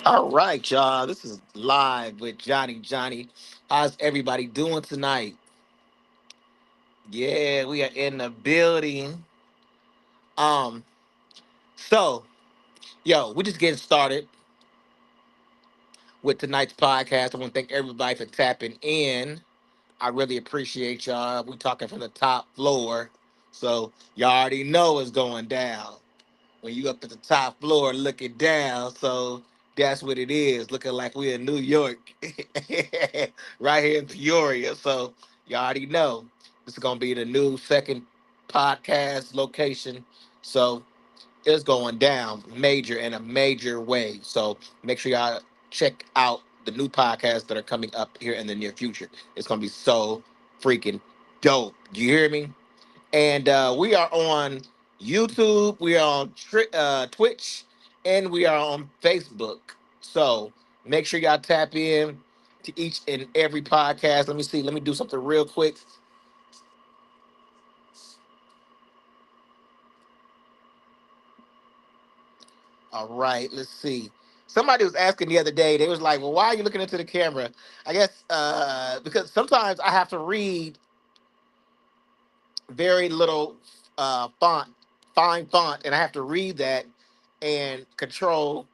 All right, y'all. This is live with Johnny. Johnny, how's everybody doing tonight? Yeah, we are in the building. Um, so yo, we're just getting started with tonight's podcast. I want to thank everybody for tapping in. I really appreciate y'all. We talking from the top floor, so y'all already know what's going down. When you up at the top floor looking down. So that's what it is, looking like we're in New York, right here in Peoria. So you already know this is gonna be the new second podcast location. So it's going down major in a major way. So make sure y'all check out the new podcasts that are coming up here in the near future. It's gonna be so freaking dope. Do you hear me? And we are on YouTube, we are on Twitch, and we are on Facebook. So make sure y'all tap in to each and every podcast. Let me see. Let me do something real quick. All right, let's see. Somebody was asking the other day. They was like, "Well, why are you looking into the camera?" I guess because sometimes I have to read very little font, fine font, and I have to read that and control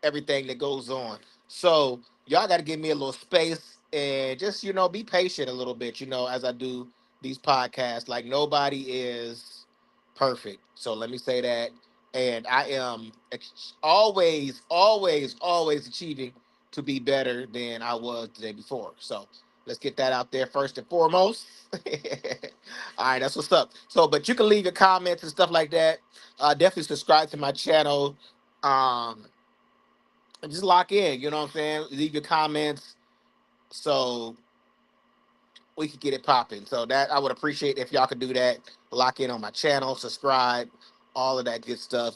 everything that goes on. So y'all got to give me a little space and just be patient a little bit. As I do these podcasts, like nobody is perfect. So let me say that, and I am always, always, always achieving to be better than I was the day before. So let's get that out there first and foremost. All right, that's what's up. So, but you can leave your comments and stuff like that. Definitely subscribe to my channel. Um, and just lock in. You know what I'm saying? Leave your comments so we can get it popping. So that I would appreciate if y'all could do that. Lock in on my channel, subscribe, all of that good stuff.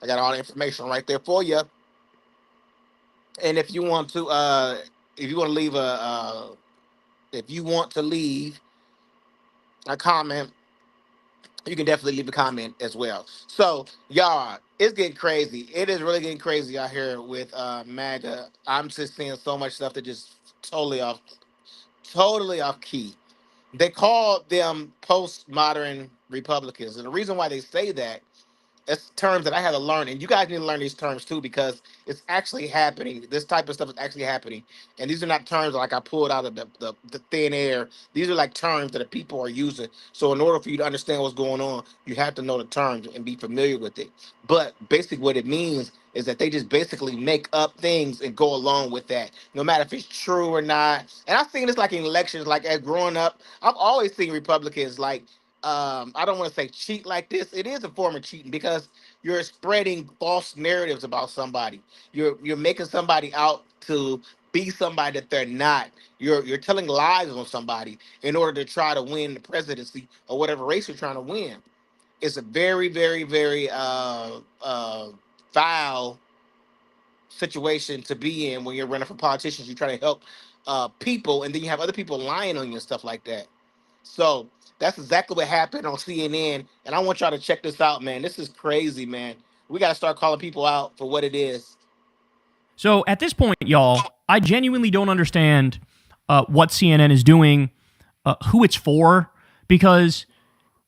I got all the information right there for you. And if you want to leave if you want to leave a comment, you can definitely leave a comment as well. So, y'all, it's getting crazy. It is really getting crazy out here with MAGA. I'm just seeing so much stuff that just totally off key. They call them postmodern Republicans, and the reason why they say that, it's terms that I had to learn, and you guys need to learn these terms too because it's actually happening. This type of stuff is actually happening, and these are not terms like I pulled out of the thin air. These are like terms that the people are using. So in order for you to understand what's going on, you have to know the terms and be familiar with it. But basically, what it means is that they just basically make up things and go along with that, no matter if it's true or not. And I've seen this like in elections, like as growing up, I've always seen Republicans like I don't want to say cheat like this. It is a form of cheating because you're spreading false narratives about somebody. You're making somebody out to be somebody that they're not. You're telling lies on somebody in order to try to win the presidency or whatever race you're trying to win. It's a very, very, very foul situation to be in when you're running for politicians. You try to help people, and then you have other people lying on you and stuff like that. So that's exactly what happened on CNN. And I want y'all to check this out, man. This is crazy, man. We got to start calling people out for what it is. So at this point, y'all, I genuinely don't understand what CNN is doing, who it's for, because,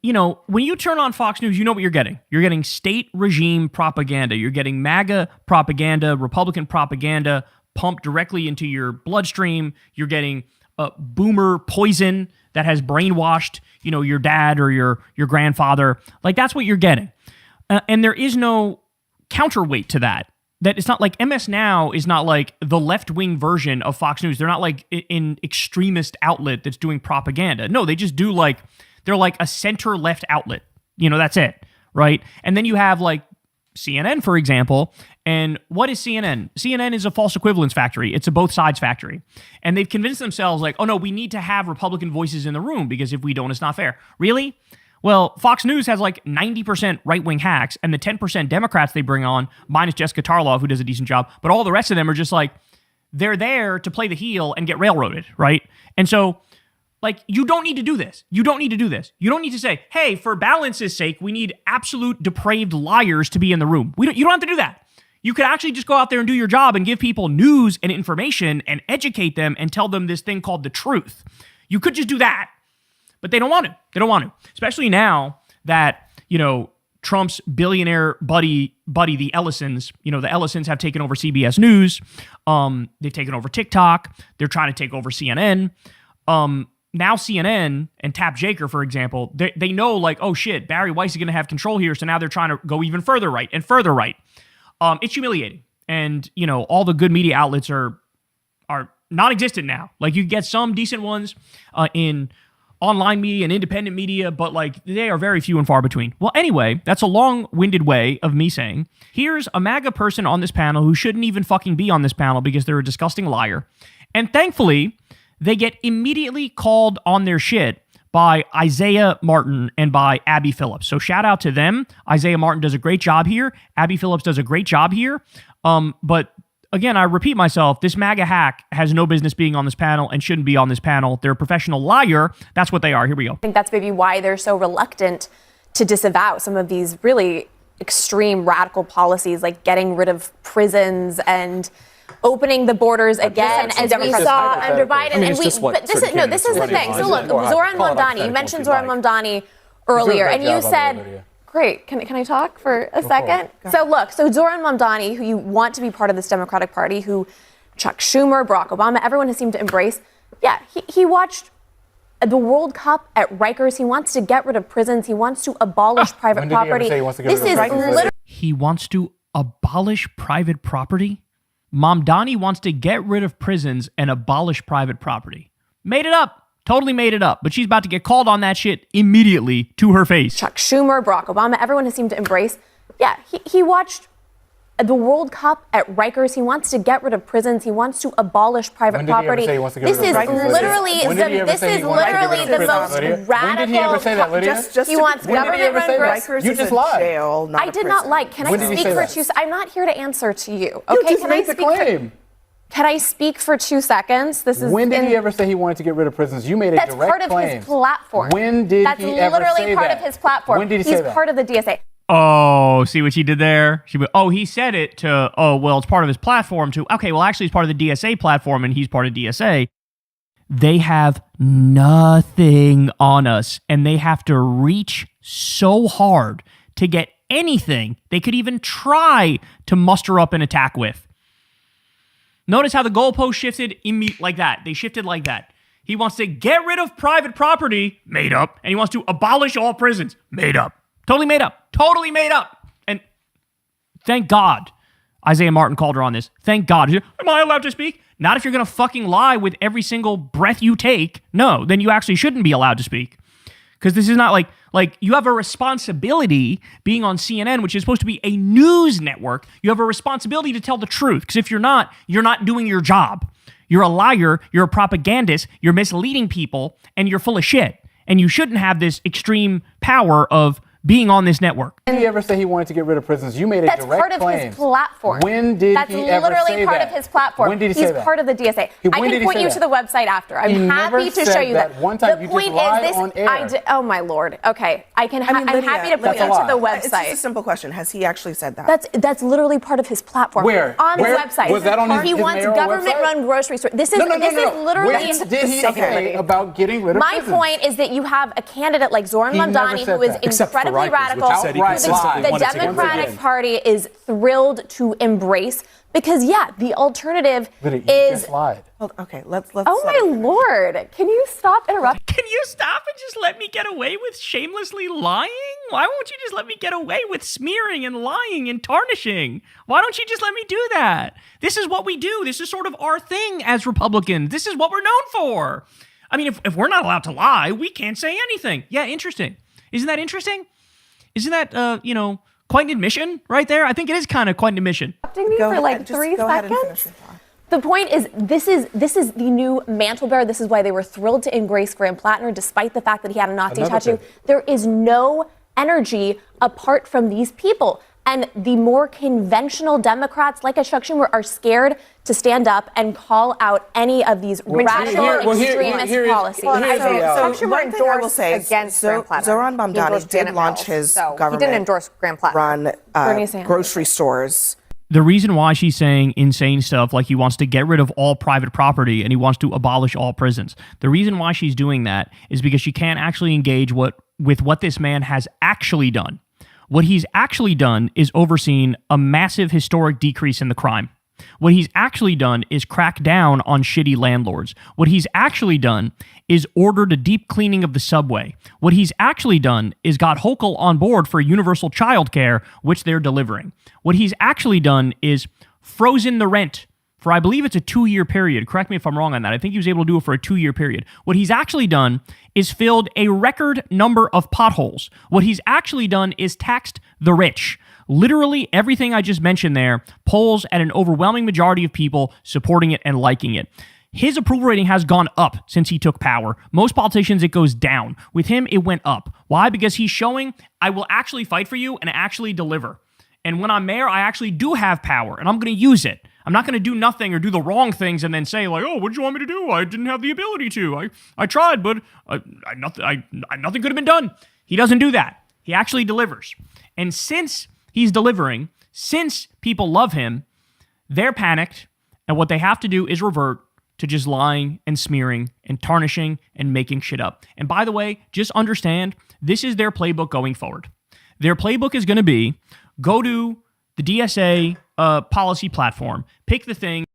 when you turn on Fox News, you know what you're getting. You're getting state regime propaganda. You're getting MAGA propaganda, Republican propaganda pumped directly into your bloodstream. You're getting boomer poison that has brainwashed, your dad or your grandfather. Like, that's what you're getting. And there is no counterweight to that. That it's not like MS Now is not like the left-wing version of Fox News. They're not like an extremist outlet that's doing propaganda. No, they just do they're like a center-left outlet. That's it, right? And then you have like CNN, for example. And what is CNN? CNN is a false equivalence factory. It's a both sides factory. And they've convinced themselves like, oh no, we need to have Republican voices in the room because if we don't, it's not fair. Really? Well, Fox News has like 90% right-wing hacks, and the 10% Democrats they bring on, minus Jessica Tarlov, who does a decent job, but all the rest of them are just like, they're there to play the heel and get railroaded, right? And so, like, you don't need to do this. You don't need to do this. You don't need to say, hey, for balance's sake, we need absolute depraved liars to be in the room. You don't have to do that. You could actually just go out there and do your job and give people news and information and educate them and tell them this thing called the truth. You could just do that, but they don't want to. They don't want to, especially now that, Trump's billionaire buddy, the Ellisons, the Ellisons have taken over CBS News. They've taken over TikTok. They're trying to take over CNN. Now CNN and Tap Jaker, for example, they know like, oh shit, Barry Weiss is going to have control here. So now they're trying to go even further right and further right. It's humiliating. And, all the good media outlets are non-existent now. Like you get some decent ones in online media and independent media, but like they are very few and far between. Well, anyway, that's a long-winded way of me saying, here's a MAGA person on this panel who shouldn't even fucking be on this panel because they're a disgusting liar. And thankfully, they get immediately called on their shit by Isaiah Martin and by Abby Phillips. So shout out to them. Isaiah Martin does a great job here. Abby Phillips does a great job here. But again, I repeat myself, this MAGA hack has no business being on this panel and shouldn't be on this panel. They're a professional liar. That's what they are. Here we go. I think that's maybe why they're so reluctant to disavow some of these really extreme radical policies, like getting rid of prisons and opening the borders again, as we saw under Biden. This is the thing. So look, Zoran Mamdani, you mentioned Zoran Mamdani earlier, and you said, great, can I talk for a second? So Zoran Mamdani, who you want to be part of this Democratic Party, who Chuck Schumer, Barack Obama, everyone has seemed to embrace. Yeah, he watched the World Cup at Rikers. He wants to get rid of prisons. He wants to abolish private property. He wants to abolish private property? Mamdani wants to get rid of prisons and abolish private property. Made it up. Totally made it up. But she's about to get called on that shit immediately to her face. Chuck Schumer, Barack Obama, everyone has seemed to embrace. Yeah, he watched the World Cup at Rikers. He wants to get rid of prisons. He wants to abolish private property. This is literally the most radical. When did he ever say that, Lydia? He wants government-run groceries. You just lied. I did not lie. Can I speak for 2 seconds? I'm not here to answer to you. Okay, you just made the claim. Can I speak for 2 seconds? When did he ever say he wanted to get rid of prisons? You made a direct claim. That's part of his platform. When did he ever say that? That's literally part of his platform. When did he say that? He's part of the DSA. Oh, see what she did there? He said it to, it's part of his platform to, okay, well, actually, it's part of the DSA platform and he's part of DSA. They have nothing on us and they have to reach so hard to get anything they could even try to muster up an attack with. Notice how the goalpost shifted like that. They shifted like that. He wants to get rid of private property, made up, and he wants to abolish all prisons, made up. Totally made up. Totally made up. And thank God Isaiah Martin called her on this. Thank God. Am I allowed to speak? Not if you're going to fucking lie with every single breath you take. No, then you actually shouldn't be allowed to speak. Because this is not like you have a responsibility being on CNN, which is supposed to be a news network. You have a responsibility to tell the truth. Because if you're not doing your job. You're a liar. You're a propagandist. You're misleading people. And you're full of shit. And you shouldn't have this extreme power of being on this network. Did he ever say he wanted to get rid of prisons? You made a direct claim. That's part of his platform. When did he ever say that? That's literally part of his platform. When did he say that? He's part of the DSA. I can point you to the website after. I'm happy to show you that. One time you just lied on air. Oh my Lord. Okay. I'm happy to point you to the website. It's just a simple question. Has he actually said that? That's literally part of his platform. Where? On his website. Was that on his He wants government-run grocery stores. This is literally. When did he say about getting rid of prisons? My point is that you have a candidate like Zoran Mamdani who is incredibly radical. The Democratic Party is thrilled to embrace because, the alternative is. Just lied. Okay, let's. Oh my Lord! Can you stop interrupting? Can you stop and just let me get away with shamelessly lying? Why won't you just let me get away with smearing and lying and tarnishing? Why don't you just let me do that? This is what we do. This is sort of our thing as Republicans. This is what we're known for. I mean, if we're not allowed to lie, we can't say anything. Yeah, interesting. Isn't that interesting? Isn't that, quite an admission right there? I think it is kind of quite an admission. For like 3 seconds. The point is, this is the new mantle bearer. This is why they were thrilled to embrace Graham Plattner, despite the fact that he had a Nazi tattoo. There is no energy apart from these people. And the more conventional Democrats, like a Chuck Schumer, are scared to stand up and call out any of these radical extremist policies. Chuck Schumer endorsed against Graham Plattner. Zoran Mamdani did launch his government-run grocery stores the reason why she's saying insane stuff like he wants to get rid of all private property and he wants to abolish all prisons, the reason why she's doing that is because she can't actually engage with what this man has actually done. What he's actually done is overseen a massive historic decrease in the crime. What he's actually done is crack down on shitty landlords. What he's actually done is ordered a deep cleaning of the subway. What he's actually done is got Hochul on board for universal childcare, which they're delivering. What he's actually done is frozen the rent for, I believe it's a 2-year period. Correct me if I'm wrong on that. I think he was able to do it for a 2-year period. What he's actually done is filled a record number of potholes. What he's actually done is taxed the rich. Literally everything I just mentioned there polls at an overwhelming majority of people supporting it and liking it. His approval rating has gone up since he took power. Most politicians, it goes down. With him, it went up. Why? Because he's showing, I will actually fight for you and actually deliver. And when I'm mayor, I actually do have power, and I'm going to use it. I'm not going to do nothing or do the wrong things and then say, like, oh, what did you want me to do? I didn't have the ability to. I tried, but nothing could have been done. He doesn't do that. He actually delivers. And since he's delivering, since people love him, they're panicked, and what they have to do is revert to just lying and smearing and tarnishing and making shit up. And by the way, just understand, this is their playbook going forward. Their playbook is going to be, go to the DSA policy platform, pick the thing